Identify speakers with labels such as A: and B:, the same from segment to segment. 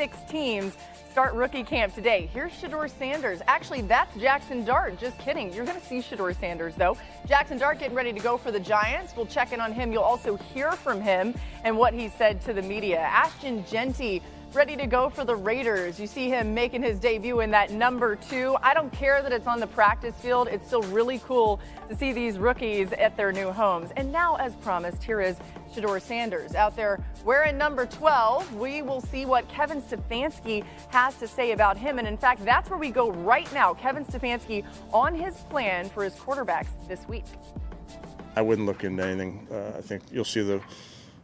A: 6 teams start rookie camp today. Here's Shedeur Sanders. Actually, that's Jackson Dart. Just kidding. You're going to see Shedeur Sanders, though. Jackson Dart getting ready to go for the Giants. We'll check in on him. You'll also hear from him and what he said to the media. Ashton Jeanty ready to go for the Raiders. You see him making his debut in that number 2. I don't care that it's on the practice field. It's still really cool to see these rookies at their new homes. And now, as promised, here is Shedeur Sanders out there wearing number 12. We will see what Kevin Stefanski has to say about him. And in fact, that's where we go right now. Kevin Stefanski on his plan for his quarterbacks this week.
B: I wouldn't look into anything. I think you'll see the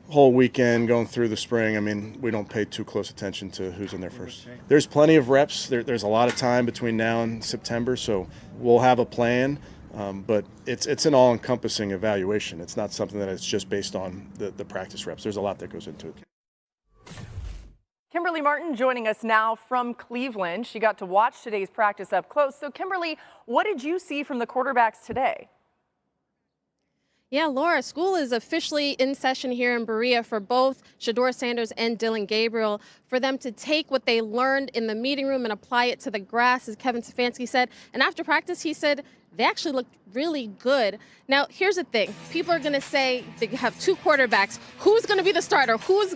B: whole weekend going through the spring. I mean, we don't pay too close attention to who's in there first. There's plenty of reps. There's a lot of time between now and September, so we'll have a plan. But it's an all-encompassing evaluation. It's not something that it's just based on the practice reps. There's a lot that goes into it.
A: Kimberly Martin joining us now from Cleveland. She got to watch today's practice up close. So, Kimberly, what did you see from the quarterbacks today?
C: Yeah, Laura, school is officially in session here in Berea for both Shedeur Sanders and Dillon Gabriel, for them to take what they learned in the meeting room and apply it to the grass, as Kevin Stefanski said. And after practice, he said they actually looked really good. Now, here's the thing. People are going to say they have 2 quarterbacks. Who's going to be the starter? Who's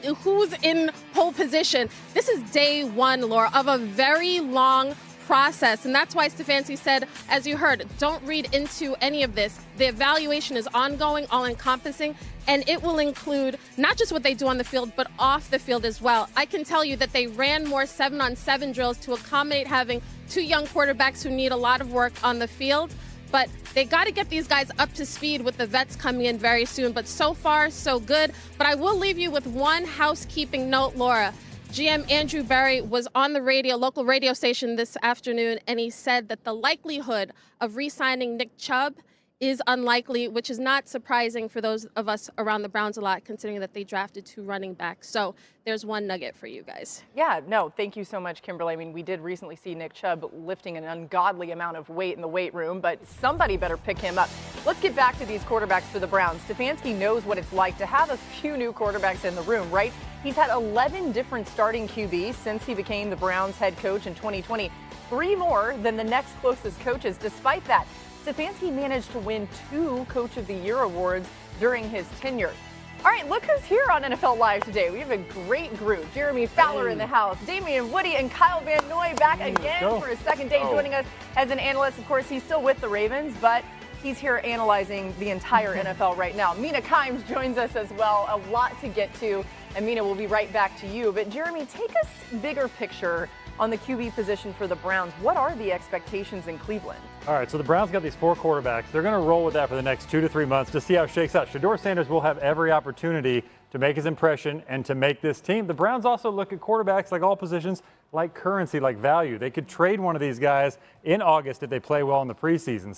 C: in pole position? This is day 1, Laura, of a very long process. And that's why Stefanski said, as you heard, don't read into any of this. The evaluation is ongoing, all-encompassing, and it will include not just what they do on the field, but off the field as well. I can tell you that they ran more 7-on-7 drills to accommodate having 2 young quarterbacks who need a lot of work on the field. But they got to get these guys up to speed with the vets coming in very soon. But so far, so good. But I will leave you with one housekeeping note, Laura. GM Andrew Berry was on the radio, local radio station this afternoon, and he said that the likelihood of re-signing Nick Chubb is unlikely, which is not surprising for those of us around the Browns a lot, considering that they drafted 2 running backs. So there's one nugget for you guys.
A: Yeah, no, thank you so much, Kimberly. I mean, we did recently see Nick Chubb lifting an ungodly amount of weight in the weight room, but somebody better pick him up. Let's get back to these quarterbacks for the Browns. Stefanski knows what it's like to have a few new quarterbacks in the room, right? He's had 11 different starting QBs since he became the Browns head coach in 2020, 3 more than the next closest coaches. Despite that, Stefanski managed to win 2 Coach of the Year awards during his tenure. All right, look who's here on NFL Live today. We have a great group. Jeremy Fowler in the house, Damian Woody, and Kyle Van Noy back again for his second day joining us as an analyst. Of course, he's still with the Ravens, but he's here analyzing the entire NFL right now. Mina Kimes joins us as well. A lot to get to. And Mina, we'll be right back to you. But Jeremy, take us bigger picture on the QB position for the Browns. What are the expectations in Cleveland?
D: All right, so the Browns got these 4 quarterbacks. They're going to roll with that for the next 2 to 3 months to see how it shakes out. Shedeur Sanders will have every opportunity to make his impression and to make this team. The Browns also look at quarterbacks, like all positions, like currency, like value. They could trade one of these guys in August if they play well in the preseason.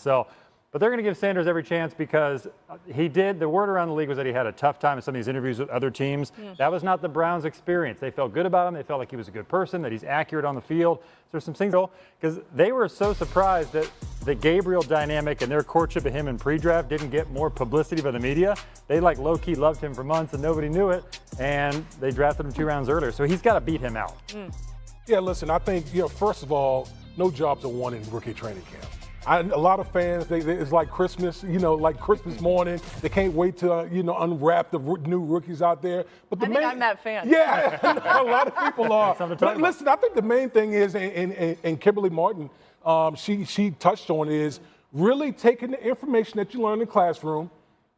D: But they're going to give Sanders every chance because the word around the league was that he had a tough time in some of these interviews with other teams. That was not the Browns' experience. They felt good about him. They felt like he was a good person, that he's accurate on the field. So there's some things, because they were so surprised that the Gabriel dynamic and their courtship of him in pre-draft didn't get more publicity by the media. They low-key loved him for months and nobody knew it, and they drafted him 2 rounds earlier. So he's got to beat him out.
E: Yeah, listen, I think, first of all, no jobs are won in rookie training camp. A lot of fans, it's like Christmas, like Christmas morning. They can't wait to, unwrap the new rookies out there. But
A: I'm that fan.
E: Yeah, a lot of people are. But listen, I think the main thing is, and Kimberly Martin, she touched on, is really taking the information that you learn in the classroom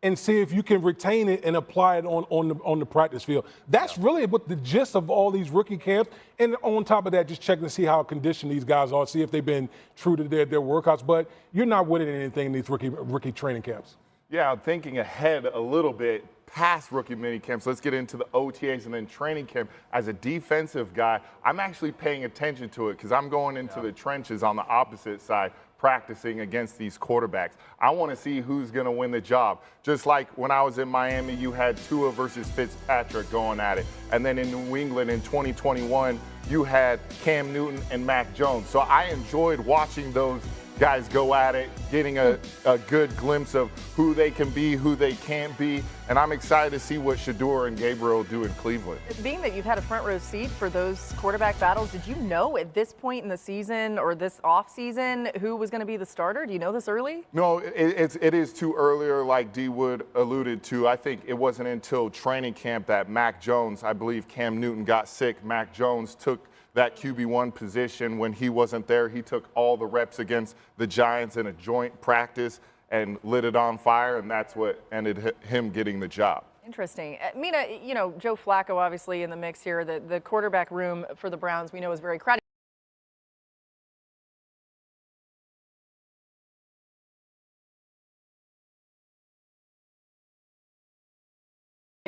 E: and see if you can retain it and apply it on the practice field. That's really what the gist of all these rookie camps. And on top of that, just checking to see how conditioned these guys are, see if they've been true to their workouts. But you're not winning anything in these rookie training camps.
F: Yeah, I'm thinking ahead a little bit past rookie mini camps. Let's get into the OTAs and then training camp. As a defensive guy, I'm actually paying attention to it because I'm going into the trenches on the opposite side, practicing against these quarterbacks. I want to see who's going to win the job. Just like when I was in Miami, you had Tua versus Fitzpatrick going at it. And then in New England in 2021, you had Cam Newton and Mac Jones. So I enjoyed watching those guys go at it, getting a good glimpse of who they can be, who they can't be, and I'm excited to see what Shedeur and Gabriel do in Cleveland.
A: Being that you've had a front row seat for those quarterback battles, did you know at this point in the season or this off season who was going to be the starter? Do you know this early?
F: No, it is too earlier, like D Wood alluded to. I think it wasn't until training camp that Mac Jones, I believe Cam Newton got sick. Mac Jones took that QB1 position. When he wasn't there, he took all the reps against the Giants in a joint practice and lit it on fire, and that's what ended him getting the job.
A: Interesting. Mina, you know, Joe Flacco obviously in the mix here. The quarterback room for the Browns we know is very crowded.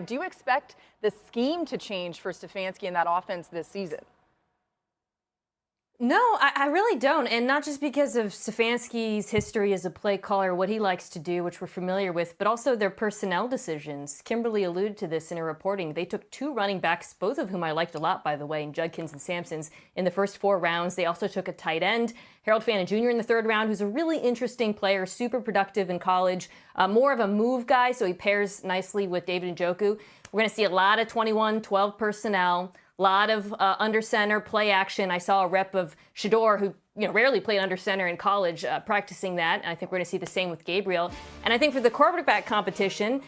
A: Do you expect the scheme to change for Stefanski in that offense this season?
G: No, I really don't. And not just because of Stefanski's history as a play caller, what he likes to do, which we're familiar with, but also their personnel decisions. Kimberly alluded to this in her reporting. They took 2 running backs, both of whom I liked a lot, by the way, in Judkins and Sampsons, in the first 4 rounds. They also took a tight end, Harold Fannin Jr. in the 3rd round, who's a really interesting player, super productive in college, more of a move guy, so he pairs nicely with David Njoku. We're going to see a lot of 21-12 personnel. A lot of under center play action. I saw a rep of Shedeur, who rarely played under center in college, practicing that. And I think we're going to see the same with Gabriel. And I think for the quarterback competition,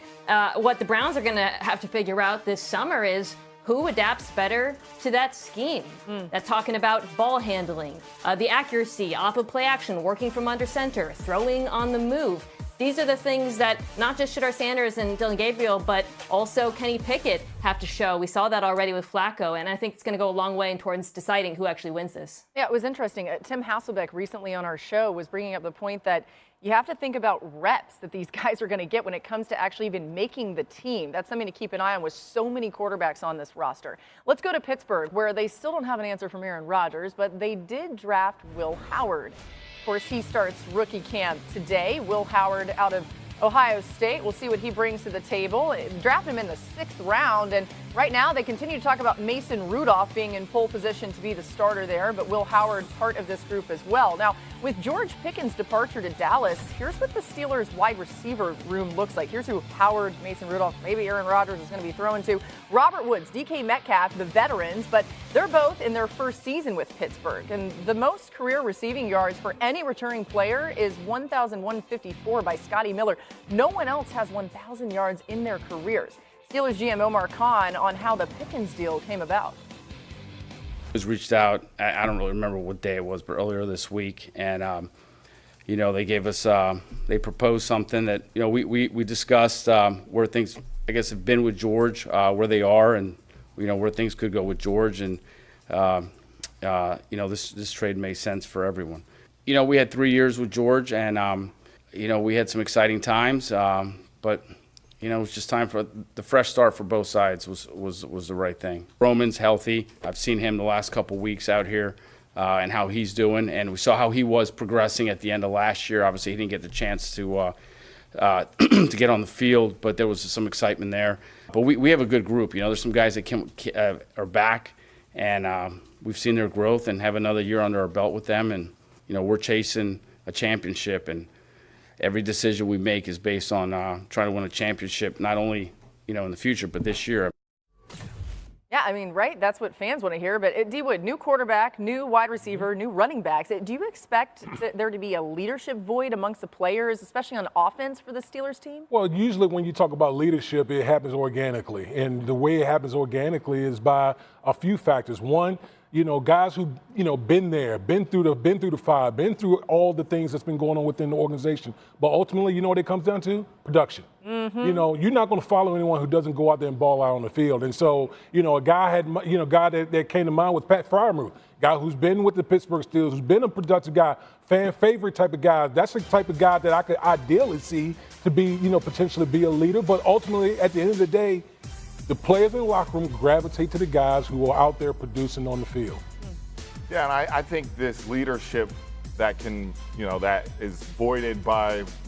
G: what the Browns are going to have to figure out this summer is who adapts better to that scheme. That's talking about ball handling, the accuracy off of play action, working from under center, throwing on the move. These are the things that not just Shedeur Sanders and Dillon Gabriel, but also Kenny Pickett have to show. We saw that already with Flacco, and I think it's going to go a long way towards deciding who actually wins this. Yeah,
A: it was interesting. Tim Hasselbeck recently on our show was bringing up the point that you have to think about reps that these guys are going to get when it comes to actually even making the team. That's something to keep an eye on with so many quarterbacks on this roster. Let's go to Pittsburgh, where they still don't have an answer from Aaron Rodgers, but they did draft Will Howard. Of course, he starts rookie camp today. Will Howard out of Ohio State. We'll see what he brings to the table. Draft him in the 6th round, and right now they continue to talk about Mason Rudolph being in pole position to be the starter there, but Will Howard part of this group as well. Now, with George Pickens' departure to Dallas, here's what the Steelers' wide receiver room looks like. Here's who Howard, Mason Rudolph, maybe Aaron Rodgers is going to be throwing to. Robert Woods, DK Metcalf, the veterans, but they're both in their first season with Pittsburgh. And the most career receiving yards for any returning player is 1,154 by Scotty Miller. No one else has 1,000 yards in their careers. Steelers GM Omar Khan on how the Pickens deal came about.
H: Was reached out, I don't really remember what day it was, but earlier this week, and they gave us, they proposed something that we discussed where things, I guess, have been with George, where they are, and where things could go with George, and this trade made sense for everyone. We had 3 years with George, and we had some exciting times, but. It was just time for the fresh start for both sides was the right thing. Roman's healthy. I've seen him the last couple weeks out here and how he's doing, and we saw how he was progressing at the end of last year. Obviously, he didn't get the chance to get on the field, but there was some excitement there. But we have a good group. There's some guys that are back, and we've seen their growth and have another year under our belt with them, and we're chasing a championship, and every decision we make is based on trying to win a championship, not only, in the future, but this year.
A: Yeah, I mean, right? That's what fans want to hear. But D. Wood, new quarterback, new wide receiver, new running backs. Do you expect there to be a leadership void amongst the players, especially on offense for the Steelers team?
E: Well, usually when you talk about leadership, it happens organically. And the way it happens organically is by a few factors. One, guys who, been there, been through the fire, been through all the things that's been going on within the organization. But ultimately, what it comes down to? Production. Mm-hmm. You're not going to follow anyone who doesn't go out there and ball out on the field. And so, a guy that came to mind was Pat Freiermuth, guy who's been with the Pittsburgh Steelers, who's been a productive guy, fan favorite type of guy. That's the type of guy that I could ideally see to be, potentially be a leader. But ultimately, at the end of the day, the players in the locker room gravitate to the guys who are out there producing on the field.
F: Yeah, and I think this leadership that can, that is voided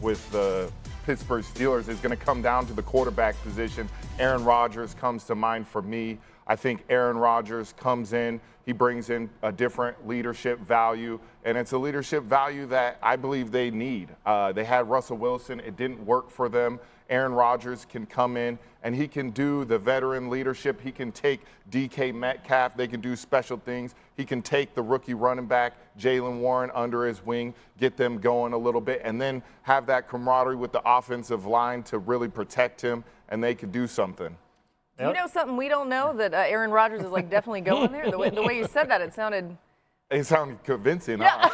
F: with the Pittsburgh Steelers is going to come down to the quarterback position. Aaron Rodgers comes to mind for me. I think Aaron Rodgers comes in, he brings in a different leadership value, and it's a leadership value that I believe they need. They had Russell Wilson, it didn't work for them. Aaron Rodgers can come in and he can do the veteran leadership. He can take DK Metcalf. They can do special things. He can take the rookie running back, Jaylen Warren, under his wing, get them going a little bit, and then have that camaraderie with the offensive line to really protect him, and they could do something.
A: You know something we don't know, that Aaron Rodgers is like definitely going there? The way you said that, it sounded...
F: It sounded convincing.
A: Yeah.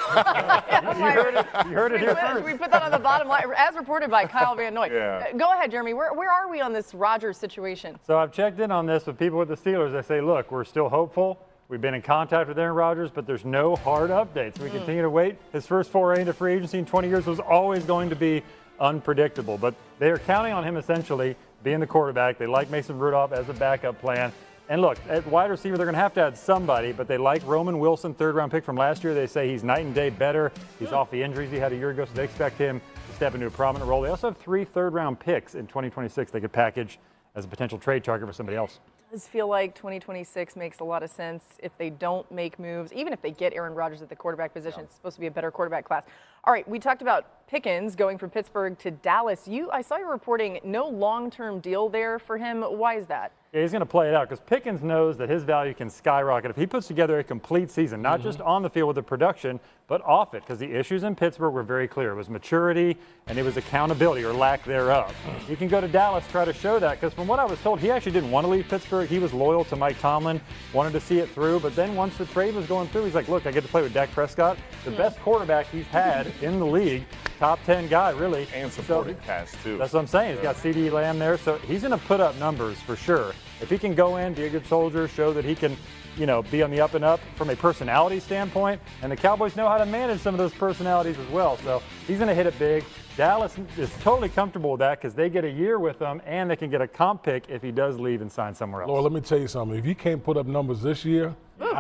D: You heard it here first.
A: We put that on the bottom line, as reported by Kyle Van Noy.
F: Yeah.
A: Go ahead, Jeremy. Where are we on this Rodgers situation?
D: So I've checked in on this with people with the Steelers. They say, look, we're still hopeful. We've been in contact with Aaron Rodgers, but there's no hard updates. We continue to wait. His first foray into free agency in 20 years was always going to be unpredictable, but they are counting on him essentially being the quarterback. They like Mason Rudolph as a backup plan. And look, at wide receiver, they're going to have to add somebody, but they like Roman Wilson, third-round pick from last year. They say he's night and day better. He's off the injuries he had a year ago, so they expect him to step into a prominent role. They also have 3 third-round picks in 2026 they could package as a potential trade target for somebody else.
A: It does feel like 2026 makes a lot of sense if they don't make moves. Even if they get Aaron Rodgers at the quarterback position, it's supposed to be a better quarterback class. All right, we talked about Pickens going from Pittsburgh to Dallas. I saw you reporting no long-term deal there for him. Why is that?
D: Yeah, he's going to play it out because Pickens knows that his value can skyrocket if he puts together a complete season, not just on the field with the production, but off it, because the issues in Pittsburgh were very clear. It was maturity and it was accountability or lack thereof. He can go to Dallas, try to show that, because from what I was told, he actually didn't want to leave Pittsburgh. He was loyal to Mike Tomlin, wanted to see it through, but then once the trade was going through, he's like, look, I get to play with Dak Prescott, the best quarterback he's had in the league, top 10 guy, really.
F: And supporting cast, too.
D: That's what I'm saying. He's got CD Lamb there, so he's going to put up numbers for sure. If he can go in, be a good soldier, show that he can, be on the up and up from a personality standpoint, and the Cowboys know how to manage some of those personalities as well. So he's going to hit it big. Dallas is totally comfortable with that because they get a year with him, and they can get a comp pick if he does leave and sign somewhere else.
E: Lord, let me tell you something. If you can't put up numbers this year,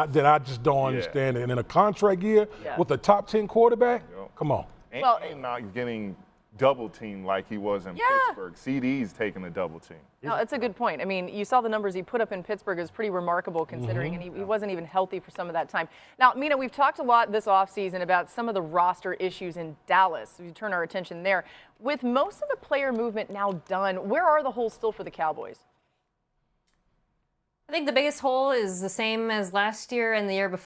E: then I just don't understand it. And in a contract year with a top 10 quarterback, come on.
F: And not getting double team like he was in Pittsburgh. CD's taking the double team.
A: No, that's a good point. I mean, you saw the numbers he put up in Pittsburgh. It was pretty remarkable considering, and he wasn't even healthy for some of that time. Now, Mina, we've talked a lot this offseason about some of the roster issues in Dallas. We turn our attention there. With most of the player movement now done, where are the holes still for the Cowboys?
G: I think the biggest hole is the same as last year and the year before.